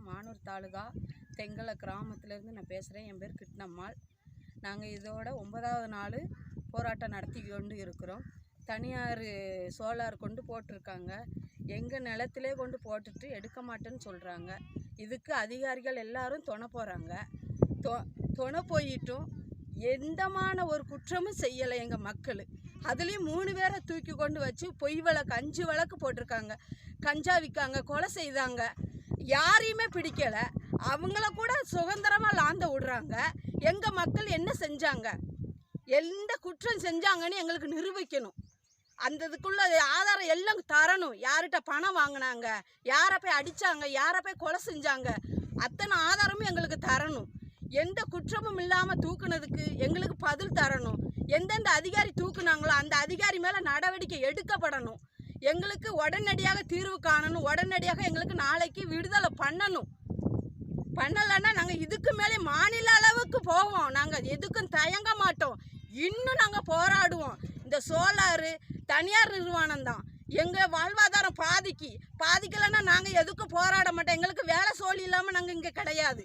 மானூர் தாலுகா தெங்கலை கிராமத்துலேருந்து நான் பேசுகிறேன். என் பேர் கிருஷ்ணம்மாள். நாங்கள் இதோட 9வது நாள் போராட்டம் நடத்தி கொண்டு இருக்கிறோம். தனியார் சோலார் கொண்டு போட்டிருக்காங்க. எங்கள் நிலத்திலே கொண்டு போட்டுட்டு எடுக்க மாட்டேன்னு சொல்கிறாங்க. இதுக்கு அதிகாரிகள் எல்லாரும் துணை போகிறாங்க. துணை போயிட்டும் எந்தமான ஒரு குற்றமும் செய்யலை எங்கள் மக்கள். அதுலேயும் 3 பேரை தூக்கி கொண்டு வச்சு பொய் வழக்கு 5 வழக்கு போட்டிருக்காங்க. கஞ்சா விற்காங்க, கொலை செய்தாங்க, யாரையுமே பிடிக்கலை. அவங்கள கூட சுதந்திரமாக லாந்த விடுறாங்க. எங்கள் மக்கள் என்ன செஞ்சாங்க, எந்த குற்றம் செஞ்சாங்கன்னு எங்களுக்கு நிரூபிக்கணும். அந்த இதுக்குள்ள ஆதாரம் எல்லாம் தரணும். யார்கிட்ட பணம் வாங்கினாங்க, யாரை போய் அடித்தாங்க, யாரை போய் கொலை செஞ்சாங்க, அத்தனை ஆதாரமும் எங்களுக்கு தரணும். எந்த குற்றமும் இல்லாமல் தூக்குனதுக்கு எங்களுக்கு பதில் தரணும். எந்தெந்த அதிகாரி தூக்குனாங்களோ அந்த அதிகாரி மேலே நடவடிக்கை எடுக்கப்படணும். எங்களுக்கு உடனடியாக தீர்வு காணணும். உடனடியாக எங்களுக்கு நாளைக்கு விடுதலை பண்ணணும். பண்ணலைன்னா நாங்கள் இதுக்கு மேலே மாநில அளவுக்கு போவோம். நாங்கள் எதுக்கும் தயங்க மாட்டோம். இன்னும் நாங்கள் போராடுவோம். இந்த சோலாரு தனியார் நிறுவனம் தான் எங்கள் வாழ்வாதாரம் பாதிக்கலைன்னா நாங்கள் எதுக்கும் போராட மாட்டோம். எங்களுக்கு வேலை சோழி இல்லாமல் நாங்கள் இங்கே கிடையாது.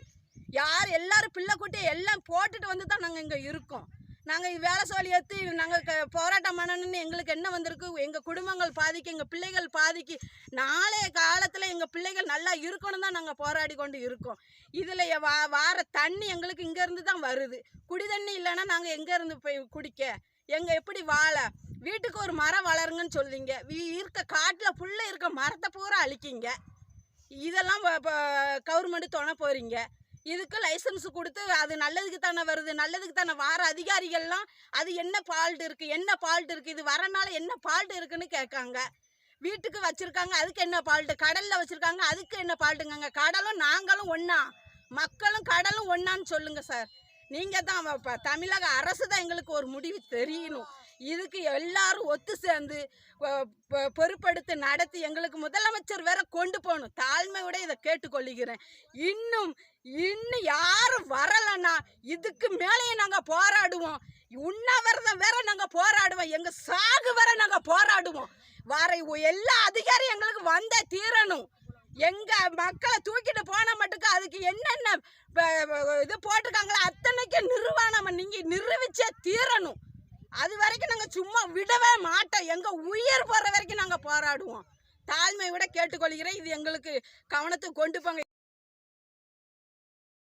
எல்லாரும் பிள்ளை குட்டியை எல்லாம் போட்டுட்டு வந்து தான் நாங்கள் இங்கே இருக்கோம். நாங்கள் வேலை சோழி ஏற்றி நாங்கள் போராட்டம் பண்ணணும்னு எங்களுக்கு என்ன வந்திருக்கு? எங்கள் குடும்பங்கள் பாதிக்கு, எங்கள் பிள்ளைகள் பாதிக்கு. நாளைய காலத்தில் எங்கள் பிள்ளைகள் நல்லா இருக்கணும் தான் நாங்கள் போராடி கொண்டு இருக்கோம். இதில் வார தண்ணி எங்களுக்கு இங்கேருந்து தான் வருது. குடி தண்ணி இல்லைன்னா நாங்கள் எங்கேருந்து போய் குடிக்க, எங்கள் எப்படி வாழ? வீட்டுக்கு ஒரு மரம் வளருங்கன்னு சொல்லிங்க, இருக்க காட்டில் புல்ல இருக்க மரத்தை பூரா அழிக்கிங்க. இதெல்லாம் கவர்மெண்ட் துணை போகிறீங்க. இதுக்கு லைசன்ஸ் கொடுத்து அது நல்லதுக்கு தானே வருது, நல்லதுக்கு தானே வார அதிகாரிகள்லாம் அது என்ன ஃபால்ட் இருக்குது, இது வரனால என்ன ஃபால்ட் இருக்குன்னு கேட்காங்க. வீட்டுக்கு வச்சுருக்காங்க, அதுக்கு என்ன ஃபால்ட்டு? கடலில் வச்சுருக்காங்க, அதுக்கு என்ன ஃபால்ட்டுங்க? கடலும் நாங்களும் ஒன்றா, மக்களும் கடலும் ஒன்றான்னு சொல்லுங்கள் சார். நீங்கள் தான் இப்போ தமிழக அரசு தான் எங்களுக்கு ஒரு முடிவு தெரியணும். இதுக்கு எல்லாரும் ஒத்து சேர்ந்து பொறுப்படுத்தி நடத்தி எங்களுக்கு முதலமைச்சர் வேற கொண்டு போகணும். தாழ்மையோட இதை கேட்டுக்கொள்கிறேன். இன்னும் யாரும் வரலைன்னா இதுக்கு மேலேயும் நாங்கள் போராடுவோம். உண்ணாவிரதம் வேற நாங்கள் போராடுவோம். எங்கள் சாகு வேற நாங்கள் போராடுவோம். வர எல்லா அதிகாரியும் எங்களுக்கு வந்தே தீரணும். எங்கள் மக்களை தூக்கிட்டு போன மட்டுக்கு அதுக்கு என்னென்ன இது போட்டிருக்காங்களோ அத்தனைக்கு நிர்வாணம் நீங்கள் நிரூபிச்சே தீரணும். அது வரைக்கும் நாங்கள் சும்மா விடவே மாட்டோம். எங்கள் உயிர் போகிற வரைக்கும் நாங்கள் போராடுவோம். தாழ்மையோட கேட்டுக்கொள்கிறேன். இது எங்களுக்கு கவனத்துக்கு கொண்டு போங்க.